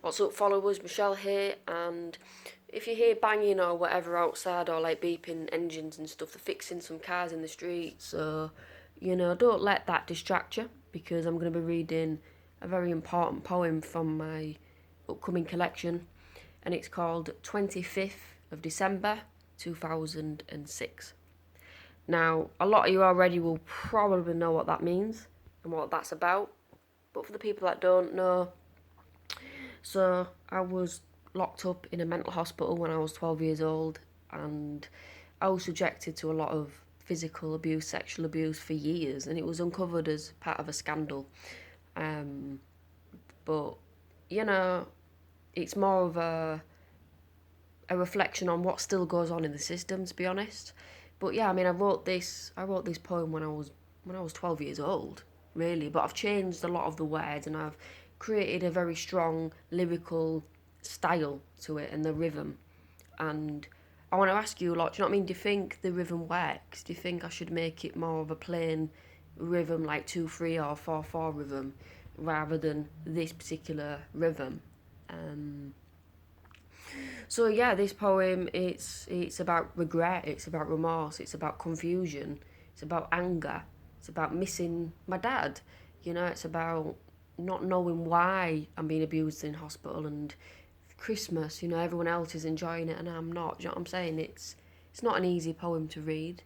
What's up, followers? Michelle here, and if you hear banging or whatever outside, or like beeping engines and stuff, they're fixing some cars in the street, so don't let that distract you, because I'm going to be reading a very important poem from my upcoming collection, and it's called 25th of December 2006. Now, a lot of you already will probably know what that means and what that's about, but for the people that don't know, so I was locked up in a mental hospital when I was 12 years old, and I was subjected to a lot of physical abuse, sexual abuse for years, and it was uncovered as part of a scandal. But it's more of a reflection on what still goes on in the system, to be honest. But yeah, I mean, I wrote this poem when I was 12 years old, really. But I've changed a lot of the words, and I've created a very strong lyrical style to it and the rhythm. And I want to ask you a lot. Do you know what I mean? Do you think the rhythm works? Do you think I should make it more of a plain rhythm, like 2/3 or 4/4 rhythm, rather than this particular rhythm? So yeah, this poem, it's about regret, it's about remorse, it's about confusion, it's about anger, it's about missing my dad. It's about not knowing why I'm being abused in hospital, and Christmas, everyone else is enjoying it and I'm not. Do you know what I'm saying? It's not an easy poem to read.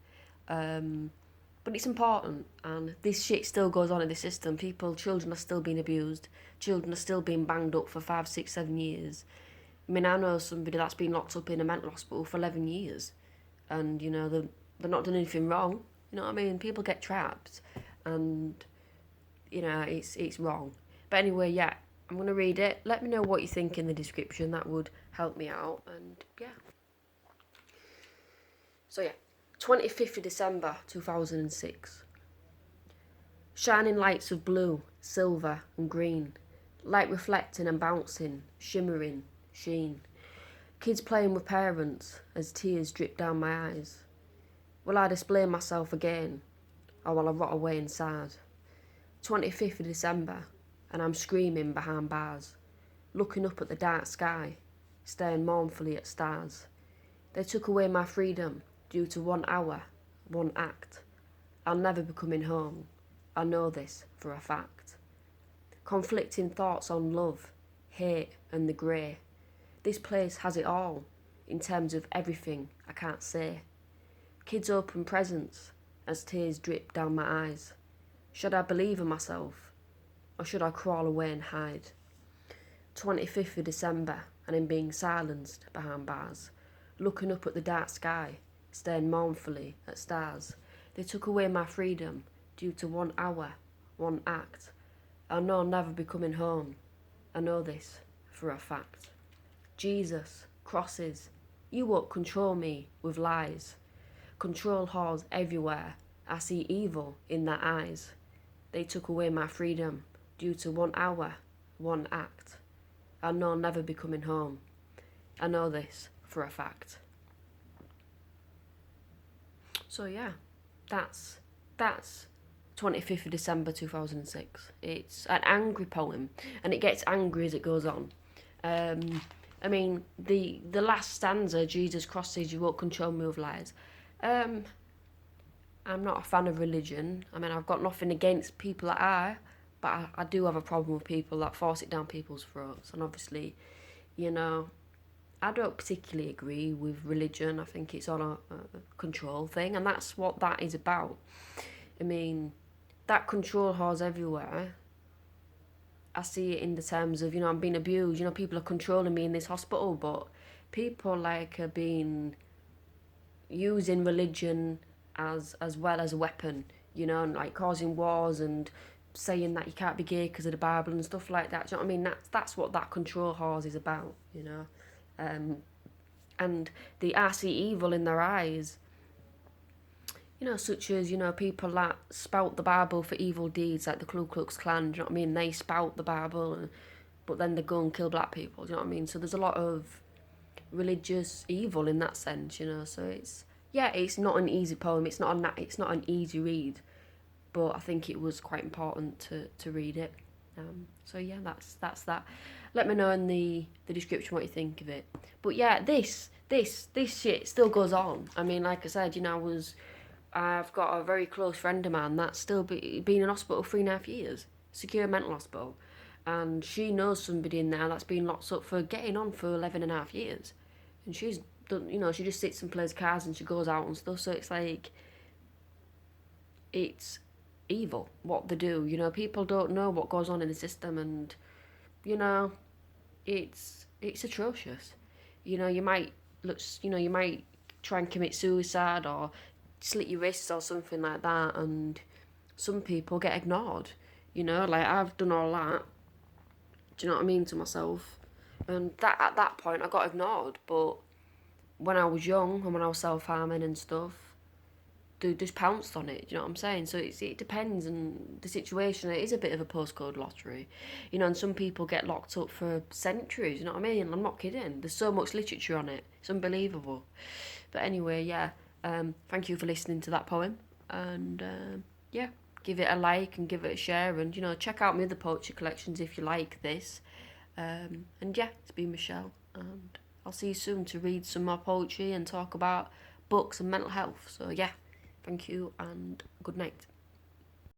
But it's important, and this shit still goes on in the system. Children are still being abused. Children are still being banged up for 5, 6, 7 years. I mean, I know somebody that's been locked up in a mental hospital for 11 years, and they're not doing anything wrong. You know what I mean? People get trapped, and it's wrong. But anyway, yeah, I'm gonna read it. Let me know what you think in the description. That would help me out. And yeah. So yeah, 25th of December 2006. Shining lights of blue, silver, and green, light reflecting and bouncing, shimmering, sheen. Kids playing with parents as tears drip down my eyes. Will I display myself again, or will I rot away inside? 25th of December, and I'm screaming behind bars, looking up at the dark sky, staring mournfully at stars. They took away my freedom due to 1 hour, 1 act. I'll never be coming home. I know this for a fact. Conflicting thoughts on love, hate, and the grey. This place has it all, in terms of everything I can't say. Kids open presents as tears drip down my eyes. Should I believe in myself, or should I crawl away and hide? 25th of December, and I'm being silenced behind bars, looking up at the dark sky, staring mournfully at stars. They took away my freedom due to 1 hour, 1 act. I'll know I'll never be coming home. I know this for a fact. Jesus, crosses, you won't control me with lies. Control whores everywhere, I see evil in their eyes. They took away my freedom due to 1 hour, 1 act. I know I'll never be coming home. I know this for a fact. So yeah, that's 25th of December 2006. It's an angry poem, and it gets angry as it goes on. I mean, the last stanza, Jesus crosses, you won't control me with lies. I'm not a fan of religion. I mean, I've got nothing against people that are, but I do have a problem with people that force it down people's throats. And obviously, I don't particularly agree with religion. I think it's all a control thing, and that's what that is about. I mean, that control whores everywhere. I see it in the terms of, I'm being abused. People are controlling me in this hospital, but people are being using religion as well as a weapon, and like causing wars and saying that you can't be gay because of the Bible and stuff like that. Do you know what I mean? That's what that control whores is about, and I see evil in their eyes, such as, people that spout the Bible for evil deeds, like the Ku Klux Klan. Do you know what I mean? They spout the Bible, but then they go and kill black people. Do you know what I mean? So there's a lot of religious evil in that sense, So it's not an easy poem. It's not an easy read, but I think it was quite important to read it. So yeah, that's that. Let me know in the description what you think of it. But yeah, this shit still goes on. I mean, like I said, I've got a very close friend of mine that's still been in hospital 3.5 years, secure mental hospital, and she knows somebody in there that's been locked up for getting on for 11.5 years, and she's done. She just sits and plays cards and she goes out and stuff. So it's like, it's evil what they do. People don't know what goes on in the system, and you know, it's atrocious. You might you might try and commit suicide or slit your wrists or something like that, and some people get ignored. Like I've done all that. Do you know what I mean, to myself? And that at that point I got ignored, but when I was young and when I was self harming and stuff, they just pounced on it. Do you know what I'm saying? So it depends on the situation. It is a bit of a postcode lottery, and some people get locked up for centuries. You know what I mean? I'm not kidding. There's so much literature on it. It's unbelievable. But anyway, yeah. Thank you for listening to that poem, and yeah, give it a like and give it a share, and check out my other poetry collections if you like this. And yeah, it's been Michelle, and I'll see you soon to read some more poetry and talk about books and mental health. So yeah. Thank you and good night.